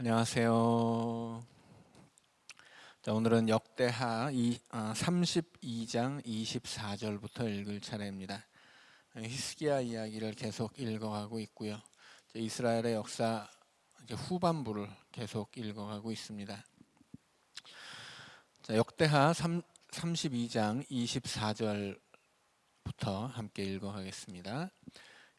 안녕하세요. 자, 오늘은 역대하 32장 24절부터 읽을 차례입니다. 히스기야 이야기를 계속 읽어가고 있고요. 이스라엘의 역사 후반부를 계속 읽어가고 있습니다. 자, 역대하 32장 24절부터 함께 읽어가겠습니다.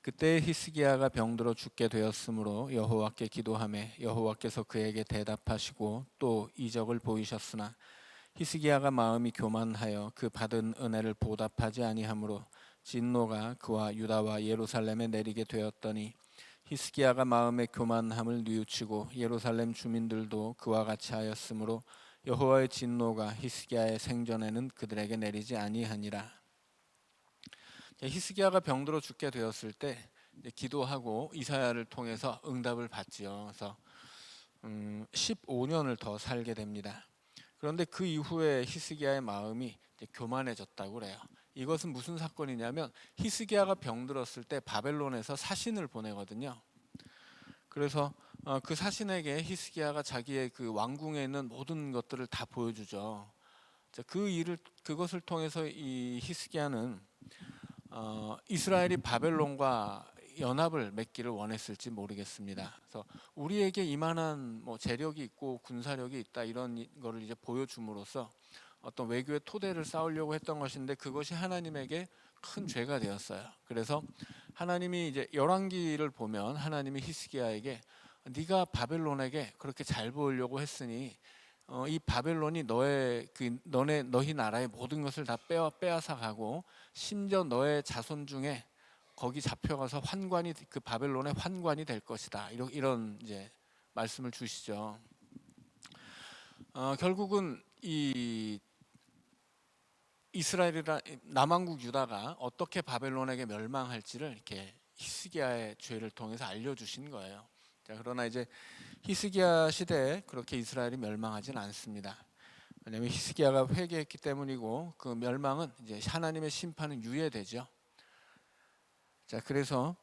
그때 히스기야가 병들어 죽게 되었으므로 여호와께 기도하매 여호와께서 그에게 대답하시고 또 이적을 보이셨으나 히스기야가 마음이 교만하여 그 받은 은혜를 보답하지 아니하므로 진노가 그와 유다와 예루살렘에 내리게 되었더니 히스기야가 마음의 교만함을 뉘우치고 예루살렘 주민들도 그와 같이 하였으므로 여호와의 진노가 히스기야의 생전에는 그들에게 내리지 아니하니라. 히스기야가 병들어 죽게 되었을 때 기도하고 이사야를 통해서 응답을 받지요. 그래서 15년을 더 살게 됩니다. 그런데 그 이후에 히스기야의 마음이 교만해졌다고 그래요. 이것은 무슨 사건이냐면 히스기야가 병들었을 때 바벨론에서 사신을 보내거든요. 그래서 그 사신에게 히스기야가 자기의 그 왕궁에 있는 모든 것들을 다 보여주죠. 그것을 통해서 이 히스기야는 이스라엘이 바벨론과 연합을 맺기를 원했을지 모르겠습니다. 그래서 우리에게 이만한 재력이 있고 군사력이 있다 이런 거를 이제 보여줌으로써 어떤 외교의 토대를 쌓으려고 했던 것인데 그것이 하나님에게 큰 죄가 되었어요. 그래서 하나님이 이제 열왕기를 보면 하나님이 히스기야에게 네가 바벨론에게 그렇게 잘 보이려고 했으니 이 바벨론이 너희 나라의 모든 것을 다 빼앗아 가고 심지어 너의 자손 중에 거기 잡혀가서 그 바벨론의 환관이 될 것이다. 이런 이제 말씀을 주시죠. 결국은 이 이스라엘이라 남왕국 유다가 어떻게 바벨론에게 멸망할지를 이렇게 히스기야의 죄를 통해서 알려주신 거예요. 자, 그러나 이제 히스기야 시대에 그렇게 이스라엘이 멸망하진 않습니다. 왜냐하면 히스기야가 회개했기 때문이고 그 멸망은 이제 하나님의 심판은 유예되죠. 자, 그래서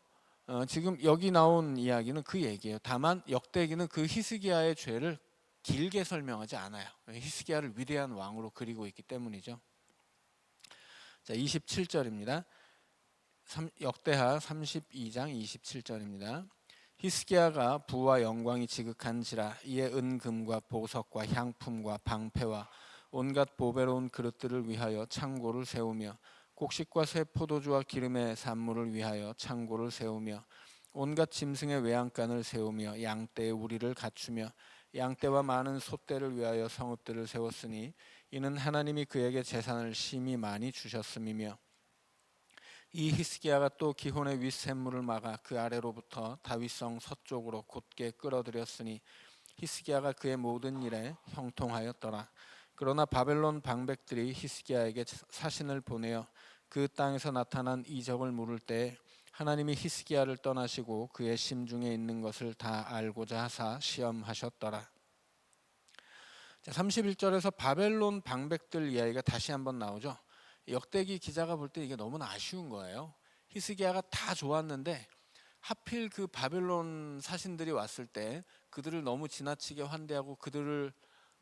지금 여기 나온 이야기는 그 얘기예요. 다만 역대기는 그 히스기야의 죄를 길게 설명하지 않아요. 히스기야를 위대한 왕으로 그리고 있기 때문이죠. 자, 27절입니다. 역대하 32장 27절입니다. 히스기야가 부와 영광이 지극한지라 이에 은금과 보석과 향품과 방패와 온갖 보배로운 그릇들을 위하여 창고를 세우며 곡식과 새 포도주와 기름의 산물을 위하여 창고를 세우며 온갖 짐승의 외양간을 세우며 양떼의 우리를 갖추며 양떼와 많은 소떼를 위하여 성읍들을 세웠으니 이는 하나님이 그에게 재산을 심히 많이 주셨음이며 이 히스기야가 또 기혼의 윗샘물을 막아 그 아래로부터 다윗성 서쪽으로 곧게 끌어들였으니 히스기야가 그의 모든 일에 형통하였더라. 그러나 바벨론 방백들이 히스기야에게 사신을 보내어 그 땅에서 나타난 이적을 물을 때 하나님이 히스기야를 떠나시고 그의 심중에 있는 것을 다 알고자 하사 시험하셨더라. 31절에서 바벨론 방백들 이야기가 다시 한번 나오죠. 역대기 기자가 볼 때 이게 너무나 아쉬운 거예요. 히스기야가 다 좋았는데 하필 그 바벨론 사신들이 왔을 때 그들을 너무 지나치게 환대하고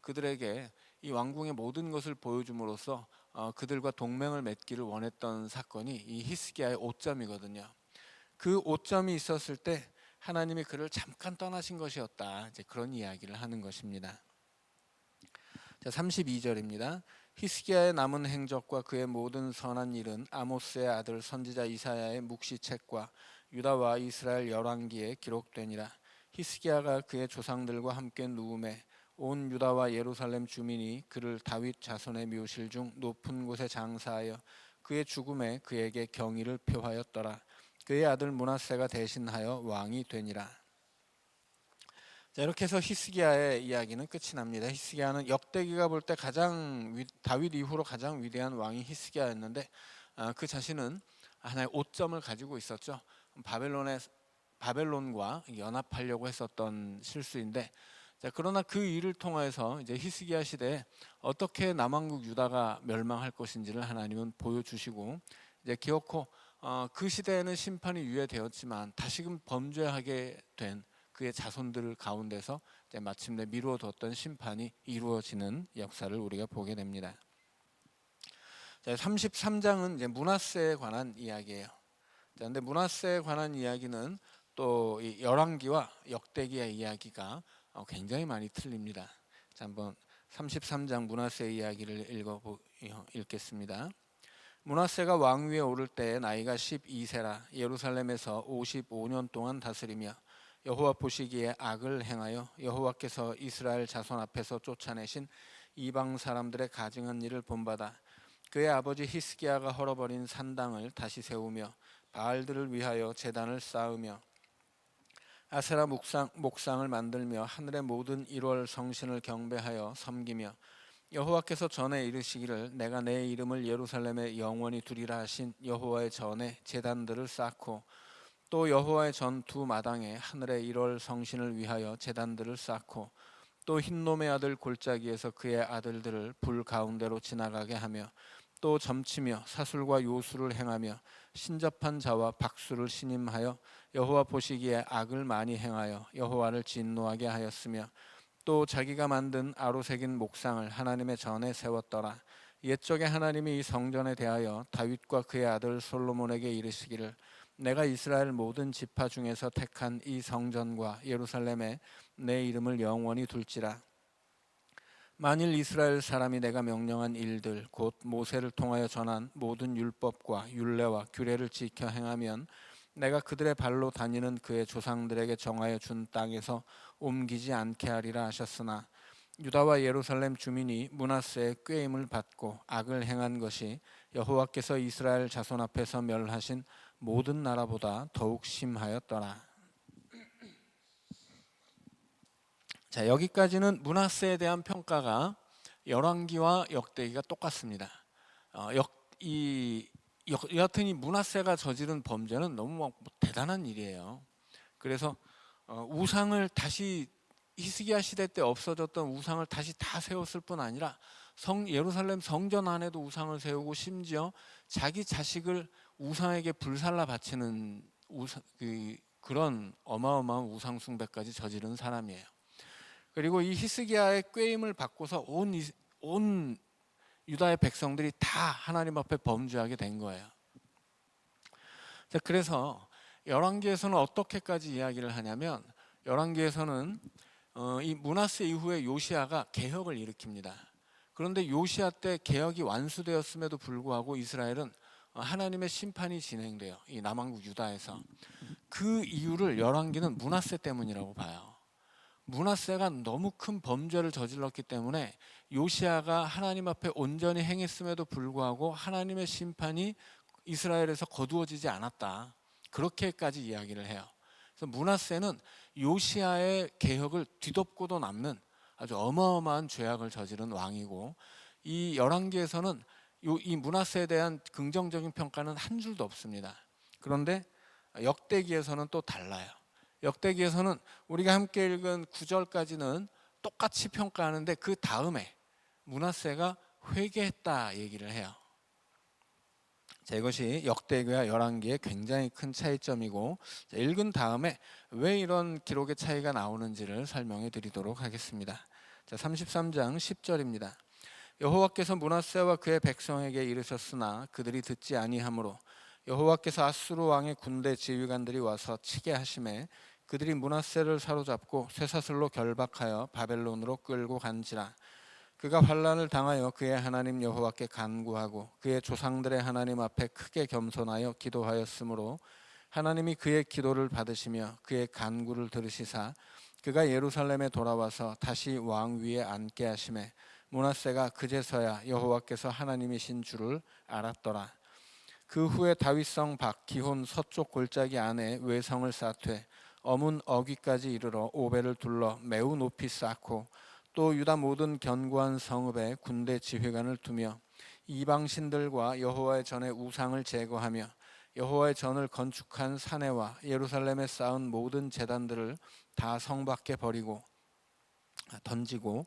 그들에게 이 왕궁의 모든 것을 보여줌으로써 그들과 동맹을 맺기를 원했던 사건이 이 히스기야의 오점이거든요. 그 오점이 있었을 때 하나님이 그를 잠깐 떠나신 것이었다. 이제 그런 이야기를 하는 것입니다. 자, 32절입니다. 히스기야의 남은 행적과 그의 모든 선한 일은 아모스의 아들 선지자 이사야의 묵시책과 유다와 이스라엘 열왕기에 기록되니라. 히스기야가 그의 조상들과 함께 누움에 온 유다와 예루살렘 주민이 그를 다윗 자손의 묘실 중 높은 곳에 장사하여 그의 죽음에 그에게 경의를 표하였더라. 그의 아들 므낫세가 대신하여 왕이 되니라. 자, 이렇게 해서 히스기야의 이야기는 끝이 납니다. 히스기야는 역대기가 볼 때 다윗 이후로 가장 위대한 왕이 히스기야였는데 그 자신은 하나의 오점을 가지고 있었죠. 바벨론과 연합하려고 했었던 실수인데, 자, 그러나 그 일을 통해서 이제 히스기야 시대에 어떻게 남왕국 유다가 멸망할 것인지를 하나님은 보여주시고, 이제 기어코 그 시대에는 심판이 유예되었지만 다시금 범죄하게 된 그의 자손들 가운데서 이제 마침내 미루어뒀던 심판이 이루어지는 역사를 우리가 보게 됩니다. 자, 33장은 이제 므낫세에 관한 이야기예요. 자, 근데 므낫세에 관한 이야기는 또 이 열왕기와 역대기의 이야기가 굉장히 많이 틀립니다. 자, 한번 33장 므낫세 이야기를 읽겠습니다. 므낫세가 왕위에 오를 때 나이가 12세라 예루살렘에서 55년 동안 다스리며 여호와 보시기에 악을 행하여 여호와께서 이스라엘 자손 앞에서 쫓아내신 이방 사람들의 가증한 일을 본받아 그의 아버지 히스기야가 헐어버린 산당을 다시 세우며 바알들을 위하여 제단을 쌓으며 아세라 목상을 만들며 하늘의 모든 1월 성신을 경배하여 섬기며 여호와께서 전에 이르시기를 내가 내 이름을 예루살렘에 영원히 두리라 하신 여호와의 전에 제단들을 쌓고 또 여호와의 전 두 마당에 하늘의 1월 성신을 위하여 제단들을 쌓고 또 흰놈의 아들 골짜기에서 그의 아들들을 불 가운데로 지나가게 하며 또 점치며 사술과 요술을 행하며 신접한 자와 박수를 신임하여 여호와 보시기에 악을 많이 행하여 여호와를 진노하게 하였으며 또 자기가 만든 아로새긴 목상을 하나님의 전에 세웠더라. 옛적에 하나님이 이 성전에 대하여 다윗과 그의 아들 솔로몬에게 이르시기를 내가 이스라엘 모든 지파 중에서 택한 이 성전과 예루살렘에 내 이름을 영원히 둘지라. 만일 이스라엘 사람이 내가 명령한 일들 곧 모세를 통하여 전한 모든 율법과 율례와 규례를 지켜 행하면 내가 그들의 발로 다니는 그의 조상들에게 정하여 준 땅에서 옮기지 않게 하리라 하셨으나 유다와 예루살렘 주민이 므낫세의 꾀임을 받고 악을 행한 것이 여호와께서 이스라엘 자손 앞에서 멸하신 모든 나라보다 더욱 심하였더라. 자, 여기까지는 므낫세에 대한 평가가 열왕기와 역대기가 똑같습니다. 여하튼 이 므낫세가 저지른 범죄는 너무 대단한 일이에요. 그래서 우상을 다시 히스기야 시대 때 없어졌던 우상을 다시 다 세웠을 뿐 아니라 예루살렘 성전 안에도 우상을 세우고 심지어 자기 자식을 우상에게 불살라 바치는 그런 어마어마한 우상 숭배까지 저지른 사람이에요. 그리고 이 히스기야의 꾀임을 받고서 온 유다의 백성들이 다 하나님 앞에 범죄하게 된 거예요. 자, 그래서 열왕기에서는 어떻게까지 이야기를 하냐면 열왕기에서는 이 므낫세 이후에 요시야가 개혁을 일으킵니다. 그런데 요시야 때 개혁이 완수되었음에도 불구하고 이스라엘은 하나님의 심판이 진행돼요. 이 남왕국 유다에서. 그 이유를 열왕기는 므낫세 때문이라고 봐요. 므낫세가 너무 큰 범죄를 저질렀기 때문에 요시야가 하나님 앞에 온전히 행했음에도 불구하고 하나님의 심판이 이스라엘에서 거두어지지 않았다. 그렇게까지 이야기를 해요. 그래서 므낫세는 요시야의 개혁을 뒤덮고도 남는 아주 어마어마한 죄악을 저지른 왕이고 이 열왕기에서는 이 므낫세에 대한 긍정적인 평가는 한 줄도 없습니다. 그런데 역대기에서는 또 달라요. 역대기에서는 우리가 함께 읽은 9절까지는 똑같이 평가하는데 그 다음에 므낫세가 회개했다 얘기를 해요. 자, 이것이 역대기와 열왕기의 굉장히 큰 차이점이고 읽은 다음에 왜 이런 기록의 차이가 나오는지를 설명해 드리도록 하겠습니다. 자, 33장 10절입니다. 여호와께서 므낫세와 그의 백성에게 이르셨으나 그들이 듣지 아니하므로 여호와께서 아수르 왕의 군대 지휘관들이 와서 치게 하심에 그들이 므낫세를 사로잡고 쇠사슬로 결박하여 바벨론으로 끌고 간지라. 그가 환난을 당하여 그의 하나님 여호와께 간구하고 그의 조상들의 하나님 앞에 크게 겸손하여 기도하였으므로 하나님이 그의 기도를 받으시며 그의 간구를 들으시사 그가 예루살렘에 돌아와서 다시 왕 위에 앉게 하심에 므낫세가 그제서야 여호와께서 하나님이신 줄을 알았더라. 그 후에 다윗성 밖 기혼 서쪽 골짜기 안에 외성을 쌓되 어문 어귀까지 이르러 오벨을 둘러 매우 높이 쌓고 또 유다 모든 견고한 성읍에 군대 지휘관을 두며 이방 신들과 여호와의 전에 우상을 제거하며 여호와의 전을 건축한 사내와 예루살렘에 쌓은 모든 제단들을 다 성 밖에 던지고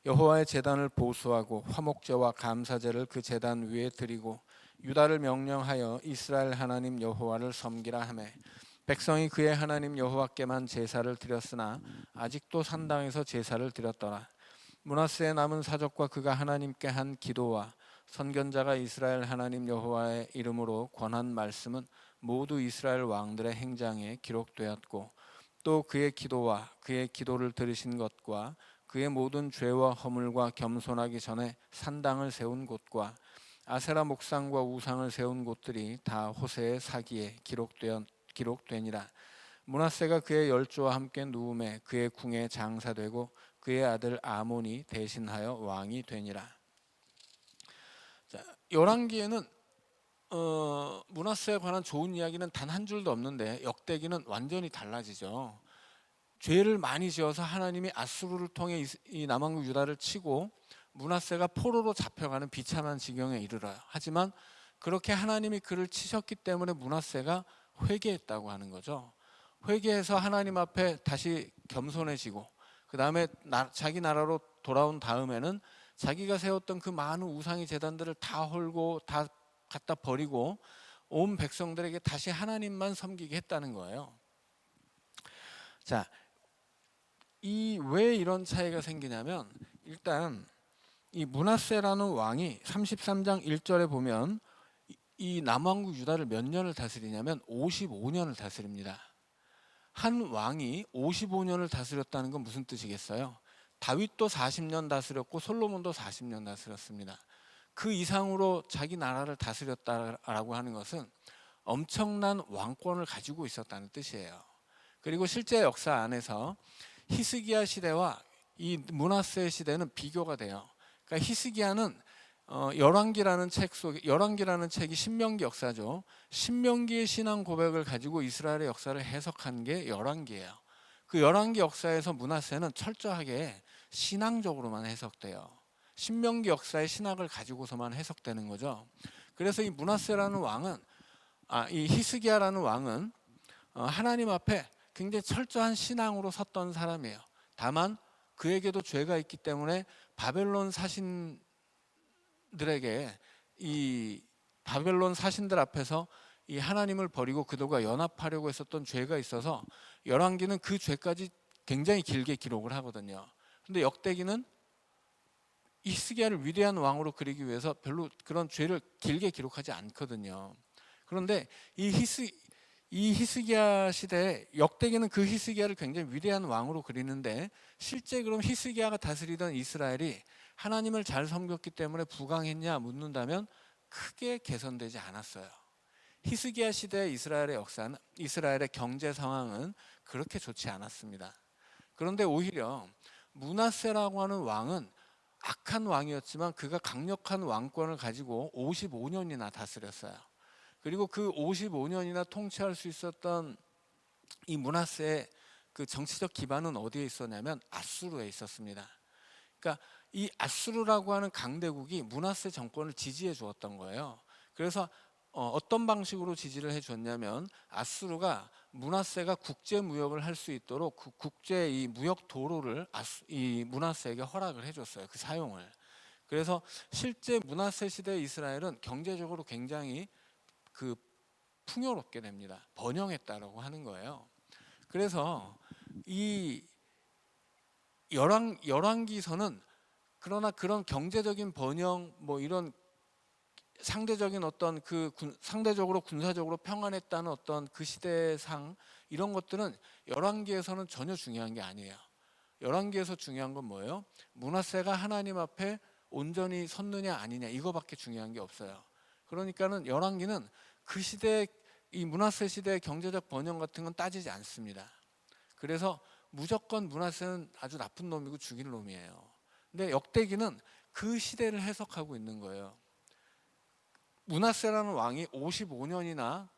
여호와의 제단을 보수하고 화목제와 감사제를 그 제단 위에 드리고 유다를 명령하여 이스라엘 하나님 여호와를 섬기라 하매 백성이 그의 하나님 여호와께만 제사를 드렸으나 아직도 산당에서 제사를 드렸더라. 므낫세의 남은 사적과 그가 하나님께 한 기도와 선견자가 이스라엘 하나님 여호와의 이름으로 권한 말씀은 모두 이스라엘 왕들의 행장에 기록되었고, 또 그의 기도와 그의 기도를 들으신 것과 그의 모든 죄와 허물과 겸손하기 전에 산당을 세운 곳과 아세라 목상과 우상을 세운 곳들이 다 호세의 사기에 기록되니라. 므낫세가 그의 열조와 함께 누움에 그의 궁에 장사되고 그의 아들 아몬이 대신하여 왕이 되니라. 자, 열왕기에는 므낫세에 관한 좋은 이야기는 단 한 줄도 없는데 역대기는 완전히 달라지죠. 죄를 많이 지어서 하나님이 아수르를 통해 이 남왕국 유다를 치고 므낫세가 포로로 잡혀가는 비참한 지경에 이르러요. 하지만 그렇게 하나님이 그를 치셨기 때문에 므낫세가 회개했다고 하는 거죠. 회개해서 하나님 앞에 다시 겸손해지고, 그 다음에 자기 나라로 돌아온 다음에는 자기가 세웠던 그 많은 우상의 제단들을 다 헐고 다 갖다 버리고 온 백성들에게 다시 하나님만 섬기게 했다는 거예요. 자, 왜 이런 차이가 생기냐면, 일단 이 므낫세라는 왕이 33장 1절에 보면 이 남왕국 유다를 몇 년을 다스리냐면 55년을 다스립니다. 한 왕이 55년을 다스렸다는 건 무슨 뜻이겠어요? 다윗도 40년 다스렸고 솔로몬도 40년 다스렸습니다. 그 이상으로 자기 나라를 다스렸다라고 하는 것은 엄청난 왕권을 가지고 있었다는 뜻이에요. 그리고 실제 역사 안에서 히스기야 시대와 이 므낫세 시대는 비교가 돼요. 그러니까 히스기야는 열왕기라는 책이 신명기 역사죠. 신명기의 신앙 고백을 가지고 이스라엘의 역사를 해석한 게 열왕기예요. 그 열왕기 역사에서 므낫세는 철저하게 신앙적으로만 해석돼요. 신명기 역사의 신학을 가지고서만 해석되는 거죠. 그래서 이 므낫세라는 왕은, 이 히스기야라는 왕은 하나님 앞에 굉장히 철저한 신앙으로 섰던 사람이에요. 다만 그에게도 죄가 있기 때문에 바벨론 사신들에게, 이 바벨론 사신들 앞에서 이 하나님을 버리고 그들과 연합하려고 했었던 죄가 있어서 열왕기는 그 죄까지 굉장히 길게 기록을 하거든요. 근데 역대기는 히스기야를 위대한 왕으로 그리기 위해서 별로 그런 죄를 길게 기록하지 않거든요. 그런데 이 히스기야 시대에 역대기는 그 히스기야를 굉장히 위대한 왕으로 그리는데, 실제 그럼 히스기야가 다스리던 이스라엘이 하나님을 잘 섬겼기 때문에 부강했냐 묻는다면 크게 개선되지 않았어요. 히스기야 시대의 이스라엘의 역사는, 이스라엘의 경제 상황은 그렇게 좋지 않았습니다. 그런데 오히려 므낫세라고 하는 왕은 악한 왕이었지만 그가 강력한 왕권을 가지고 55년이나 다스렸어요. 그리고 그 55년이나 통치할 수 있었던 이 므낫세의 그 정치적 기반은 어디에 있었냐면 아수르에 있었습니다. 그러니까 이 아수르라고 하는 강대국이 므낫세 정권을 지지해 주었던 거예요. 그래서 어떤 방식으로 지지를 해 줬냐면, 아수르가 므낫세가 국제 무역을 할 수 있도록 그 국제 이 무역 도로를 이 므낫세에게 허락을 해 줬어요. 그 사용을. 그래서 실제 므낫세 시대 이스라엘은 경제적으로 굉장히 그 풍요롭게 됩니다. 번영했다라고 하는 거예요. 그래서 이 열왕기서는, 그러나 그런 경제적인 번영, 뭐 이런 상대적인 어떤 상대적으로 군사적으로 평안했다는 어떤 그 시대상, 이런 것들은 열왕기에서는 전혀 중요한 게 아니에요. 열왕기에서 중요한 건 뭐예요? 므낫세가 하나님 앞에 온전히 섰느냐 아니냐, 이거밖에 중요한 게 없어요. 그러니까는 열왕기는 그 시대, 이 므낫세 시대의 경제적 번영 같은 건 따지지 않습니다. 그래서 무조건 므낫세는 아주 나쁜 놈이고 죽일 놈이에요. 근데 역대기는 그 시대를 해석하고 있는 거예요. 므낫세라는 왕이 55년이나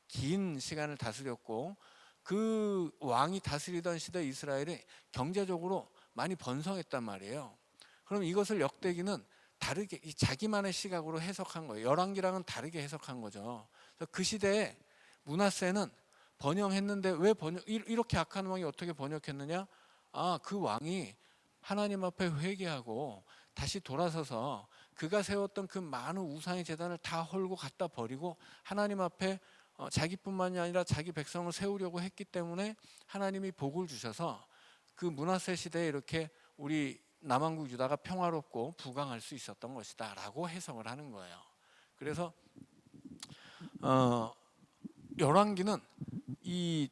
긴 시간을 다스렸고, 그 왕이 다스리던 시대 이스라엘이 경제적으로 많이 번성했단 말이에요. 그럼 이것을 역대기는 다르게 자기만의 시각으로 해석한 거예요. 열왕기랑은 다르게 해석한 거죠. 그래서 그 시대에 므낫세는 번영했는데 왜 이렇게 악한 왕이 어떻게 번역했느냐? 그 왕이 하나님 앞에 회개하고 다시 돌아서서 그가 세웠던 그 많은 우상의 제단을 다 헐고 갖다 버리고 하나님 앞에 자기뿐만이 아니라 자기 백성을 세우려고 했기 때문에 하나님이 복을 주셔서 그 므낫세 시대에 이렇게 우리 남왕국 유다가 평화롭고 부강할 수 있었던 것이다라고 해석을 하는 거예요. 그래서 열왕기는 이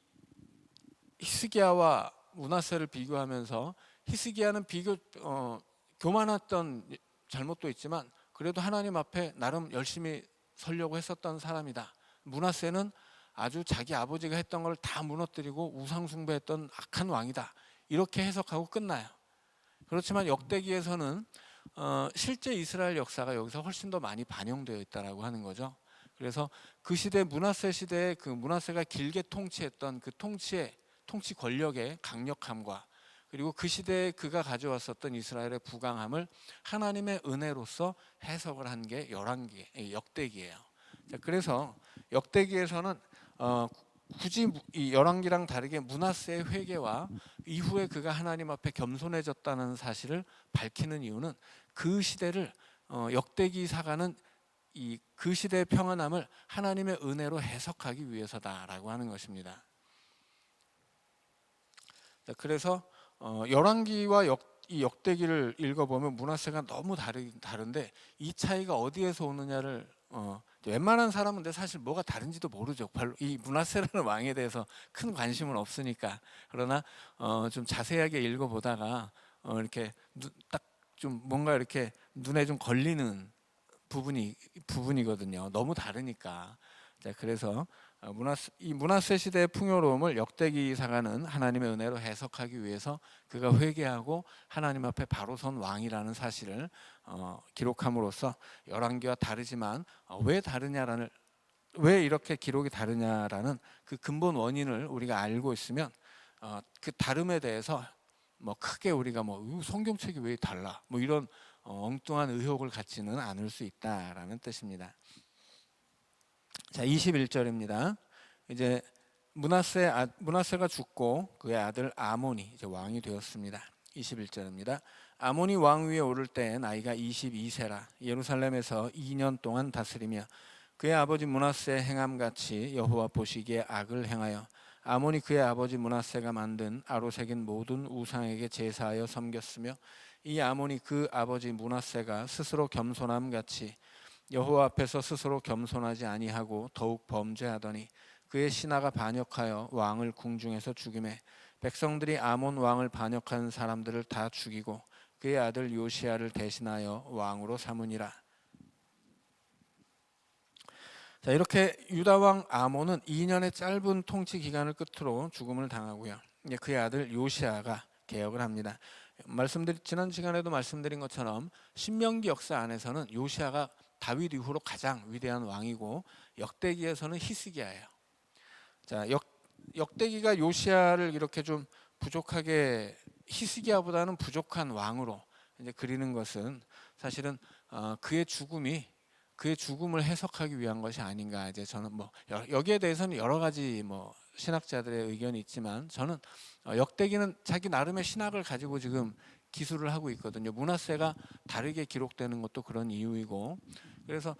히스기야와 므낫세를 비교하면서 히스기야는 교만했던 잘못도 있지만 그래도 하나님 앞에 나름 열심히 서려고 했었던 사람이다. 므낫세는 아주 자기 아버지가 했던 걸 다 무너뜨리고 우상 숭배했던 악한 왕이다. 이렇게 해석하고 끝나요. 그렇지만 역대기에서는 실제 이스라엘 역사가 여기서 훨씬 더 많이 반영되어 있다라고 하는 거죠. 그래서 그 시대 므낫세 시대에 그 므낫세가 길게 통치했던 그 통치 권력의 강력함과 그리고 그 시대에 그가 가져왔었던 이스라엘의 부강함을 하나님의 은혜로서 해석을 한 게 역대기예요. 자, 그래서 역대기에서는 굳이 이 열왕기랑 다르게 므낫세의 회개와 이후에 그가 하나님 앞에 겸손해졌다는 사실을 밝히는 이유는 그 시대를 역대기사가는 그 시대의 평안함을 하나님의 은혜로 해석하기 위해서다라고 하는 것입니다. 자, 그래서 열왕기와 이 역대기를 읽어보면 므낫세가 너무 다른데 이 차이가 어디에서 오느냐를 웬만한 사람은 근데 사실 뭐가 다른지도 모르죠. 별로 이 므낫세라는 왕에 대해서 큰 관심은 없으니까. 그러나 좀 자세하게 읽어보다가 이렇게 딱 좀 뭔가 이렇게 눈에 좀 걸리는 부분이거든요. 너무 다르니까. 자, 그래서 이 므낫세 시대의 풍요로움을 역대기사가는 하나님의 은혜로 해석하기 위해서 그가 회개하고 하나님 앞에 바로 선 왕이라는 사실을 기록함으로써 열왕기와 다르지만 왜 이렇게 기록이 다르냐라는 그 근본 원인을 우리가 알고 있으면 그 다름에 대해서 뭐 크게 우리가 뭐 성경책이 왜 달라 뭐 이런 엉뚱한 의혹을 갖지는 않을 수 있다라는 뜻입니다. 자, 21절입니다. 이제 므낫세가 죽고 그의 아들 아몬이 이제 왕이 되었습니다. 21절입니다. 아몬이 왕 위에 오를 때 나이가 22세라 예루살렘에서 2년 동안 다스리며 그의 아버지 므낫세의 행함같이 여호와 보시기에 악을 행하여 아몬이 그의 아버지 므낫세가 만든 아로새긴 모든 우상에게 제사하여 섬겼으며 이 아몬이 그 아버지 므낫세가 스스로 겸손함같이 여호와 앞에서 스스로 겸손하지 아니하고 더욱 범죄하더니 그의 신하가 반역하여 왕을 궁중에서 죽이매 백성들이 아몬 왕을 반역한 사람들을 다 죽이고 그의 아들 요시야를 대신하여 왕으로 삼으니라. 자, 이렇게 유다 왕 아몬은 2년의 짧은 통치 기간을 끝으로 죽음을 당하고요. 이제 그의 아들 요시야가 개혁을 합니다. 지난 시간에도 말씀드린 것처럼 신명기 역사 안에서는 요시야가 다윗 이후로 가장 위대한 왕이고 역대기에서는 히스기야예요. 자, 역대기가 요시야를 이렇게 좀 부족하게 히스기야보다는 부족한 왕으로 이제 그리는 것은 사실은 그의 죽음을 해석하기 위한 것이 아닌가. 이제 저는 뭐 여기에 대해서는 여러 가지 뭐 신학자들의 의견이 있지만 저는 역대기는 자기 나름의 신학을 가지고 지금 기술을 하고 있거든요. 므낫세가 다르게 기록되는 것도 그런 이유이고, 그래서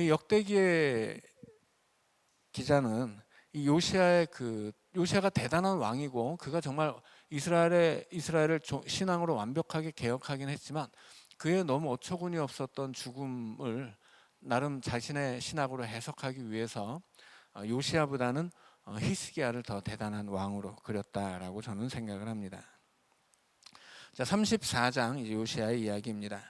이 역대기의 기자는 이 요시야가 대단한 왕이고 그가 정말 이스라엘을 신앙으로 완벽하게 개혁하긴 했지만 그의 너무 어처구니 없었던 죽음을 나름 자신의 신학으로 해석하기 위해서 요시야보다는 히스기야를 더 대단한 왕으로 그렸다라고 저는 생각을 합니다. 자, 34장 이제 요시야의 이야기입니다.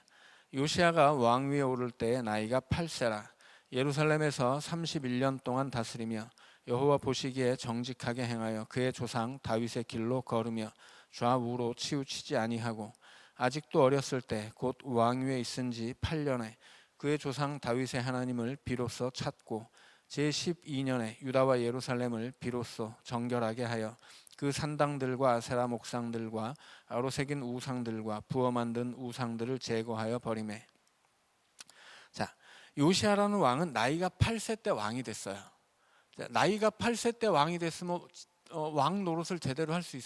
요시야가 왕 위에 오를 때 나이가 8세라 예루살렘에서 31년 동안 다스리며 여호와 보시기에 정직하게 행하여 그의 조상 다윗의 길로 걸으며 좌우로 치우치지 아니하고 아직도 어렸을 때 곧 왕 위에 있은 지 8년에 그의 조상 다윗의 하나님을 비로소 찾고 제12년에 유다와 예루살렘을 비로소 정결하게 하여 그 산당들과 아세라 목상들과 아로새긴 우상들과 부어 만든 우상들을 제거하여 버리매. 자, 요시야라는 왕은 나이가 8세 때 왕이 됐어요. 자, 나이가 8세 때 왕이 됐으면 왕 노릇을 제대로 할 수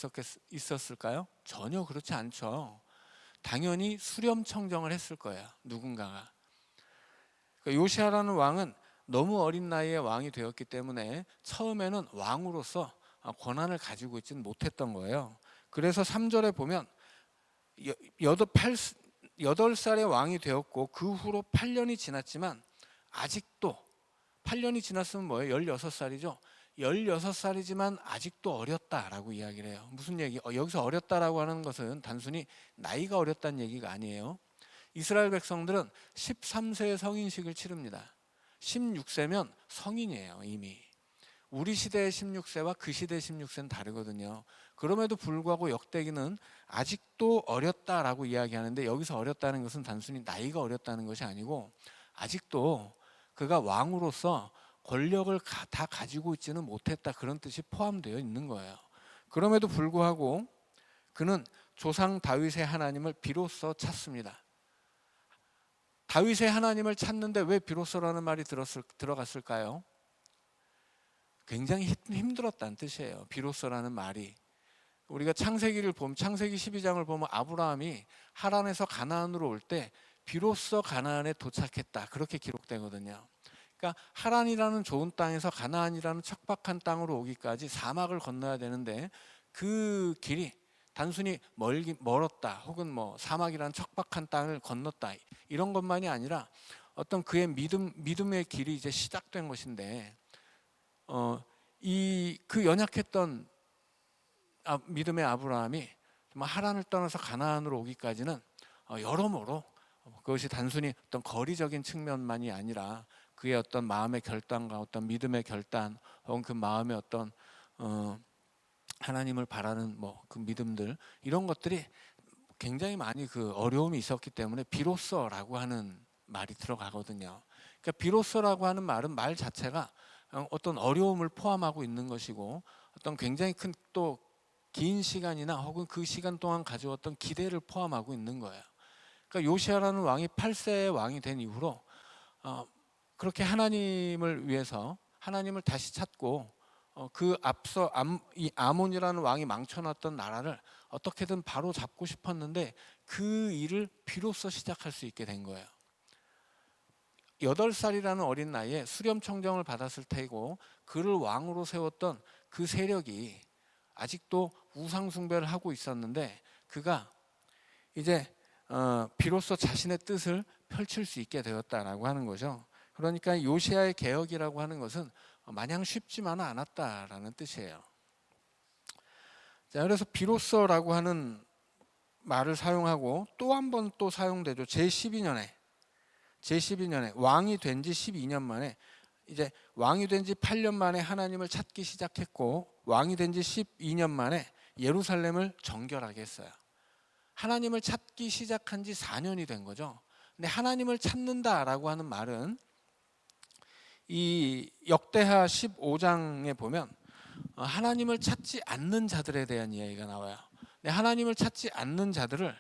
있었을까요? 전혀 그렇지 않죠. 당연히 수렴청정을 했을 거예요. 누군가가. 요시야라는 왕은 너무 어린 나이에 왕이 되었기 때문에 처음에는 왕으로서 권한을 가지고 있지는 못했던 거예요. 그래서 3절에 보면 8살에 왕이 되었고 그 후로 8년이 지났지만 아직도 8년이 지났으면 뭐예요? 16살이죠. 16살이지만 아직도 어렸다라고 이야기를 해요. 무슨 얘기? 여기서 어렸다라고 하는 것은 단순히 나이가 어렸다는 얘기가 아니에요. 이스라엘 백성들은 13세에 성인식을 치릅니다. 16세면 성인이에요, 이미. 우리 시대의 16세와 그 시대의 16세는 다르거든요. 그럼에도 불구하고 역대기는 아직도 어렸다라고 이야기하는데, 여기서 어렸다는 것은 단순히 나이가 어렸다는 것이 아니고 아직도 그가 왕으로서 권력을 다 가지고 있지는 못했다, 그런 뜻이 포함되어 있는 거예요. 그럼에도 불구하고 그는 조상 다윗의 하나님을 비로소 찾습니다. 다윗의 하나님을 찾는데 왜 비로소라는 말이 들어갔을까요? 굉장히 힘들었다는 뜻이에요. 비로소라는 말이. 우리가 창세기를 보면, 창세기 12장을 보면 아브라함이 하란에서 가나안으로 올 때 비로소 가나안에 도착했다, 그렇게 기록되거든요. 그러니까 하란이라는 좋은 땅에서 가나안이라는 척박한 땅으로 오기까지 사막을 건너야 되는데, 그 길이 단순히 멀었다, 혹은 뭐 사막이라는 척박한 땅을 건넜다, 이런 것만이 아니라 어떤 그의 믿음의 길이 이제 시작된 것인데, 그 연약했던 믿음의 아브라함이 하란을 떠나서 가나안으로 오기까지는 여러모로, 그것이 단순히 어떤 거리적인 측면만이 아니라 그의 어떤 마음의 결단과 어떤 믿음의 결단, 혹은 그 마음의 어떤 하나님을 바라는 그 믿음들, 이런 것들이 굉장히 많이 그 어려움이 있었기 때문에 비로소라고 하는 말이 들어가거든요. 그러니까 비로소라고 하는 말은 말 자체가 어떤 어려움을 포함하고 있는 것이고, 어떤 굉장히 큰 또 긴 시간이나 혹은 그 시간 동안 가져왔던 기대를 포함하고 있는 거예요. 그러니까 요시아라는 왕이 8세의 왕이 된 이후로 그렇게 하나님을 위해서 하나님을 다시 찾고, 그 앞서 이 아몬이라는 왕이 망쳐놨던 나라를 어떻게든 바로 잡고 싶었는데 그 일을 비로소 시작할 수 있게 된 거예요. 8살이라는 어린 나이에 수렴청정을 받았을 테고, 그를 왕으로 세웠던 그 세력이 아직도 우상숭배를 하고 있었는데, 그가 이제 비로소 자신의 뜻을 펼칠 수 있게 되었다라고 하는 거죠. 그러니까 요시아의 개혁이라고 하는 것은 마냥 쉽지만은 않았다라는 뜻이에요. 자, 그래서 비로소라고 하는 말을 사용하고 또 한 번 또 사용되죠. 제12년에 왕이 된 지 12년 만에, 이제 왕이 된 지 8년 만에 하나님을 찾기 시작했고, 왕이 된 지 12년 만에 예루살렘을 정결하게 했어요. 하나님을 찾기 시작한 지 4년이 된 거죠. 근데 하나님을 찾는다라고 하는 말은 이 역대하 15장에 보면 하나님을 찾지 않는 자들에 대한 이야기가 나와요. 근데 하나님을 찾지 않는 자들을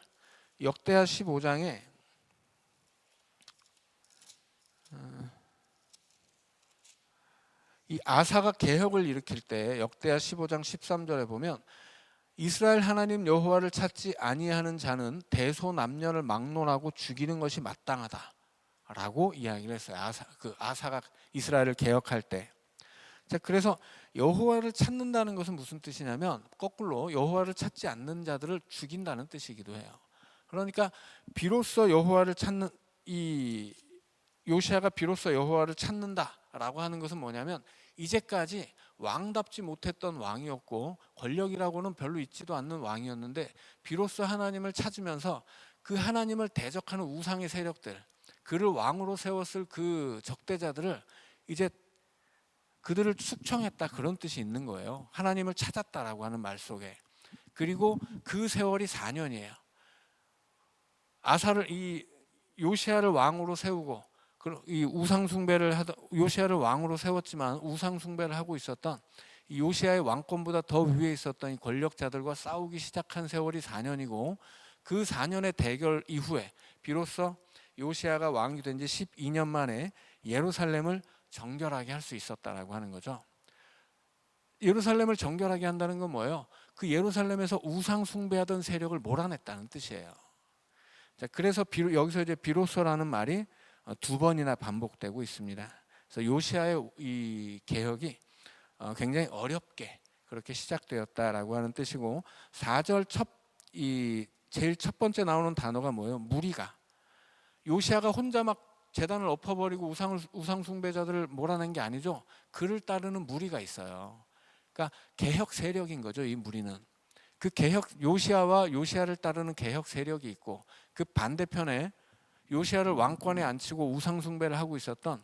역대하 15장에 이 아사가 개혁을 일으킬 때 역대하 15장 13절에 보면, 이스라엘 하나님 여호와를 찾지 아니하는 자는 대소남녀를 막론하고 죽이는 것이 마땅하다라고 이야기를 했어요. 아사가 이스라엘을 개혁할 때. 자, 그래서 여호와를 찾는다는 것은 무슨 뜻이냐면, 거꾸로 여호와를 찾지 않는 자들을 죽인다는 뜻이기도 해요. 그러니까 비로소 여호와를 찾는, 이 요시아가 비로소 여호와를 찾는다라고 하는 것은 뭐냐면, 이제까지 왕답지 못했던 왕이었고 권력이라고는 별로 있지도 않는 왕이었는데, 비로소 하나님을 찾으면서 그 하나님을 대적하는 우상의 세력들, 그를 왕으로 세웠을 그 적대자들을 이제 그들을 숙청했다, 그런 뜻이 있는 거예요. 하나님을 찾았다라고 하는 말 속에. 그리고 그 세월이 4년이에요. 이 요시아를 왕으로 세우고, 이 우상숭배를 하던, 요시아를 왕으로 세웠지만 우상숭배를 하고 있었던 이 요시아의 왕권보다 더 위에 있었던 이 권력자들과 싸우기 시작한 세월이 4년이고, 그 4년의 대결 이후에 비로소 요시아가 왕이 된 지 12년 만에 예루살렘을 정결하게 할 수 있었다라고 하는 거죠. 예루살렘을 정결하게 한다는 건 뭐예요? 그 예루살렘에서 우상 숭배하던 세력을 몰아냈다는 뜻이에요. 자, 그래서 여기서 이제 비로소라는 말이 2번이나 반복되고 있습니다. 그래서 요시아의 이 개혁이 굉장히 어렵게 그렇게 시작되었다라고 하는 뜻이고, 4절 제일 첫 번째 나오는 단어가 뭐예요? 무리가. 요시아가 혼자 막 제단을 엎어버리고 우상 숭배자들을 몰아낸 게 아니죠. 그를 따르는 무리가 있어요. 그러니까 개혁 세력인 거죠. 이 무리는 그 요시아와 요시아를 따르는 개혁 세력이 있고, 그 반대편에 요시아를 왕권에 앉히고 우상 숭배를 하고 있었던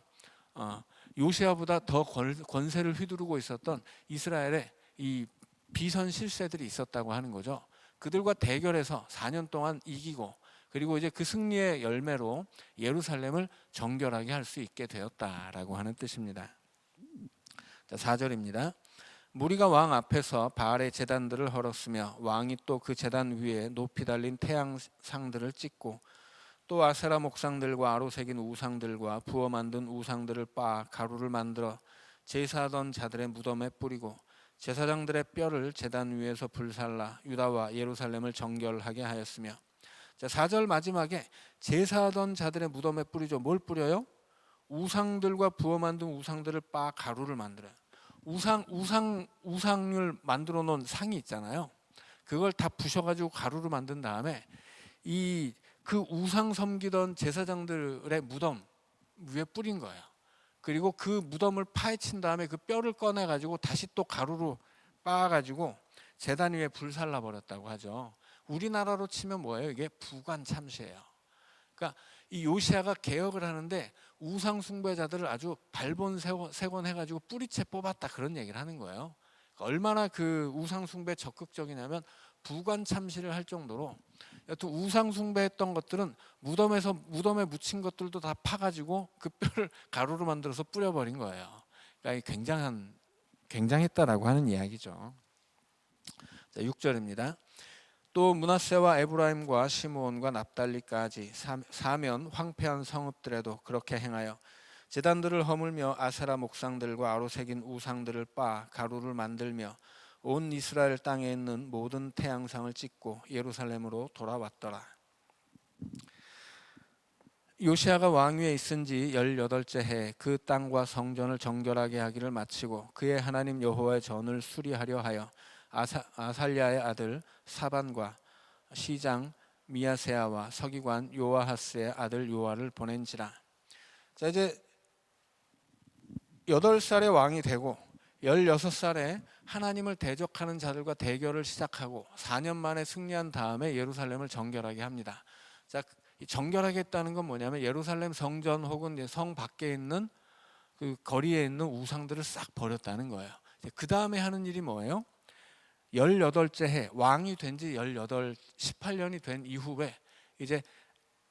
요시아보다 더 권세를 휘두르고 있었던 이스라엘의 이 비선 실세들이 있었다고 하는 거죠. 그들과 대결해서 4년 동안 이기고, 그리고 이제 그 승리의 열매로 예루살렘을 정결하게 할 수 있게 되었다라고 하는 뜻입니다. 자, 4절입니다. 무리가 왕 앞에서 바알의 제단들을 헐었으며 왕이 또 그 제단 위에 높이 달린 태양상들을 찍고, 또 아세라 목상들과 아로 새긴 우상들과 부어 만든 우상들을 빻아 가루를 만들어 제사하던 자들의 무덤에 뿌리고, 제사장들의 뼈를 제단 위에서 불살라 유다와 예루살렘을 정결하게 하였으며. 자, 4절 마지막에 제사하던 자들의 무덤에 뿌리죠. 뭘 뿌려요? 우상들과 부어 만든 우상들을 빻아 가루를 만들어요. 우상을 만들어 놓은 상이 있잖아요. 그걸 다 부셔가지고 가루로 만든 다음에 그 우상 섬기던 제사장들의 무덤 위에 뿌린 거예요. 그리고 그 무덤을 파헤친 다음에 그 뼈를 꺼내가지고 다시 또 가루로 빻아가지고 제단 위에 불살라 버렸다고 하죠. 우리나라로 치면 뭐예요? 이게 부관 참시예요. 그러니까 이 요시아가 개혁을 하는데 우상 숭배자들을 아주 발본색원 해가지고 뿌리채 뽑았다, 그런 얘기를 하는 거예요. 그러니까 얼마나 그 우상 숭배 적극적이냐면 부관 참시를 할 정도로, 여튼 우상 숭배했던 것들은 무덤에 묻힌 것들도 다 파가지고 그 뼈를 가루로 만들어서 뿌려버린 거예요. 그러니까 굉장했다라고 하는 이야기죠. 자, 6절입니다. 또 므낫세와 에브라임과 시므온과 납달리까지 사면 황폐한 성읍들에도 그렇게 행하여 제단들을 허물며 아세라 목상들과 아로 새긴 우상들을 빻아 가루를 만들며 온 이스라엘 땅에 있는 모든 태양상을 찍고 예루살렘으로 돌아왔더라. 요시아가 왕위에 있은 지 18째 해 그 땅과 성전을 정결하게 하기를 마치고 그의 하나님 여호와의 전을 수리하려 하여 아살랴의 아들 사반과 시장 미야세아와 서기관 요아하스의 아들 요아를 보낸지라. 자, 이제 8살에 왕이 되고 16살에 하나님을 대적하는 자들과 대결을 시작하고 4년 만에 승리한 다음에 예루살렘을 정결하게 합니다. 자, 정결하게 했다는 건 뭐냐면 예루살렘 성전 혹은 성 밖에 있는 그 거리에 있는 우상들을 싹 버렸다는 거예요. 그 다음에 하는 일이 뭐예요? 18째 해, 왕이 된 지 18년이 된 이후에 이제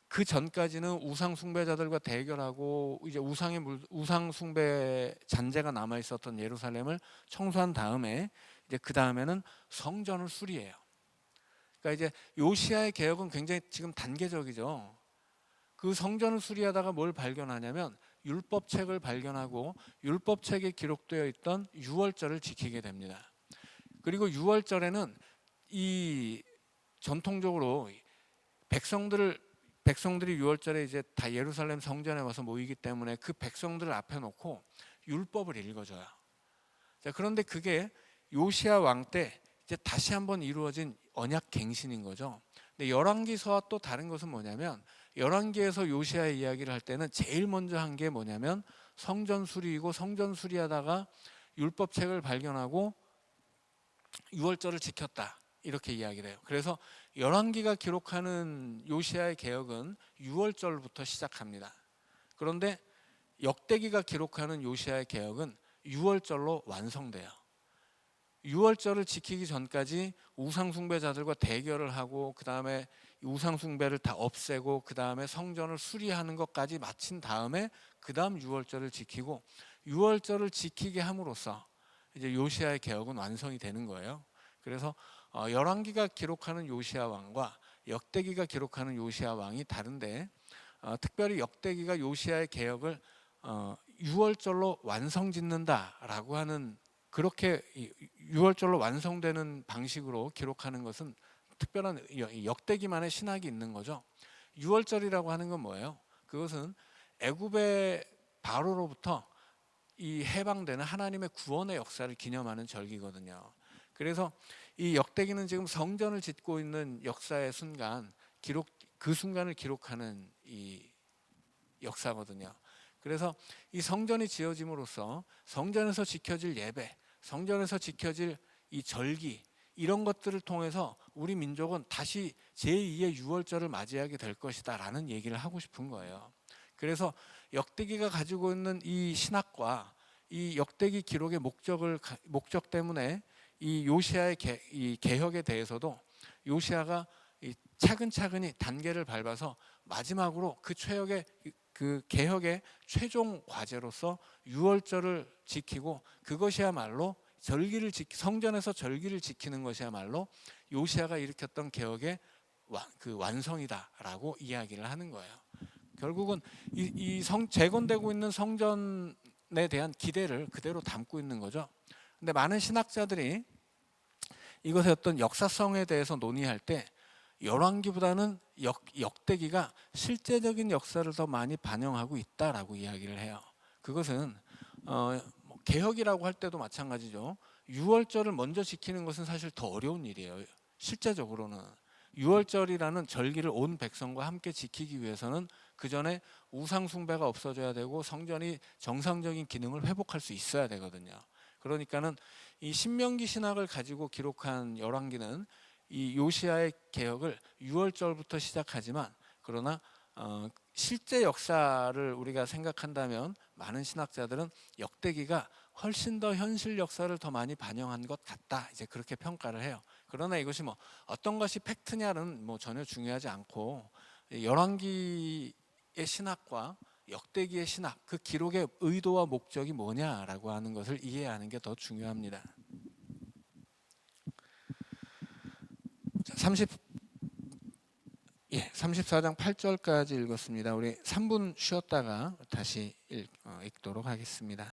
그 전까지는 우상 숭배자들과 대결하고 이제 우상 숭배 잔재가 남아 있었던 예루살렘을 청소한 다음에 이제 그 다음에는 성전을 수리해요. 그러니까 이제 요시아의 개혁은 굉장히 지금 단계적이죠. 그 성전을 수리하다가 뭘 발견하냐면 율법책을 발견하고 율법책에 기록되어 있던 유월절을 지키게 됩니다. 그리고 유월절에는 이 전통적으로 백성들이 유월절에 이제 다 예루살렘 성전에 와서 모이기 때문에 그 백성들을 앞에 놓고 율법을 읽어줘요. 자, 그런데 그게 요시아 왕 때 이제 다시 한번 이루어진 언약 갱신인 거죠. 근데 열왕기서와 또 다른 것은 뭐냐면 열왕기에서 요시아의 이야기를 할 때는 제일 먼저 한 게 뭐냐면 성전 수리이고, 성전 수리하다가 율법책을 발견하고 유월절을 지켰다, 이렇게 이야기를 해요. 그래서 열왕기가 기록하는 요시아의 개혁은 유월절부터 시작합니다. 그런데 역대기가 기록하는 요시아의 개혁은 유월절로 완성돼요. 유월절을 지키기 전까지 우상 숭배자들과 대결을 하고 그 다음에 우상 숭배를 다 없애고 그 다음에 성전을 수리하는 것까지 마친 다음에 그 다음 유월절을 지키고, 유월절을 지키게 함으로써 이제 요시아의 개혁은 완성이 되는 거예요. 그래서 열왕기가 기록하는 요시아 왕과 역대기가 기록하는 요시아 왕이 다른데, 특별히 역대기가 요시아의 개혁을 유월절로 완성짓는다라고 하는, 그렇게 유월절로 완성되는 방식으로 기록하는 것은 특별한 역대기만의 신학이 있는 거죠. 유월절이라고 하는 건 뭐예요? 그것은 애굽의 바로로부터 이 해방되는 하나님의 구원의 역사를 기념하는 절기거든요. 그래서 이 역대기는 지금 성전을 짓고 있는 역사의 순간, 그 순간을 기록하는 이 역사거든요. 그래서 이 성전이 지어짐으로써 성전에서 지켜질 예배, 성전에서 지켜질 이 절기, 이런 것들을 통해서 우리 민족은 다시 제2의 유월절을 맞이하게 될 것이다 라는 얘기를 하고 싶은 거예요. 그래서 역대기가 가지고 있는 이 신학과 이 역대기 기록의 목적 때문에 이 요시아의 이 개혁에 대해서도 요시아가 차근차근히 단계를 밟아서 마지막으로 그 개혁의 최종 과제로서 유월절을 지키고, 그것이야말로 성전에서 절기를 지키는 것이야말로 요시아가 일으켰던 개혁의 그 완성이다라고 이야기를 하는 거예요. 결국은 재건되고 있는 성전에 대한 기대를 그대로 담고 있는 거죠. 근데 많은 신학자들이 이것의 어떤 역사성에 대해서 논의할 때 열왕기보다는 역대기가 실제적인 역사를 더 많이 반영하고 있다라고 이야기를 해요. 그것은 개혁이라고 할 때도 마찬가지죠. 유월절을 먼저 지키는 것은 사실 더 어려운 일이에요. 실제적으로는 유월절이라는 절기를 온 백성과 함께 지키기 위해서는 그 전에 우상 숭배가 없어져야 되고 성전이 정상적인 기능을 회복할 수 있어야 되거든요. 그러니까는 이 신명기 신학을 가지고 기록한 열왕기는 이 요시아의 개혁을 유월절부터 시작하지만, 그러나 실제 역사를 우리가 생각한다면 많은 신학자들은 역대기가 훨씬 더 현실 역사를 더 많이 반영한 것 같다, 이제 그렇게 평가를 해요. 그러나 이것이 뭐 어떤 것이 팩트냐는 뭐 전혀 중요하지 않고, 열왕기의 신학과 역대기의 신학, 그 기록의 의도와 목적이 뭐냐라고 하는 것을 이해하는 게 더 중요합니다. 34장 8절까지 읽었습니다. 우리 3분 쉬었다가 다시 읽도록 하겠습니다.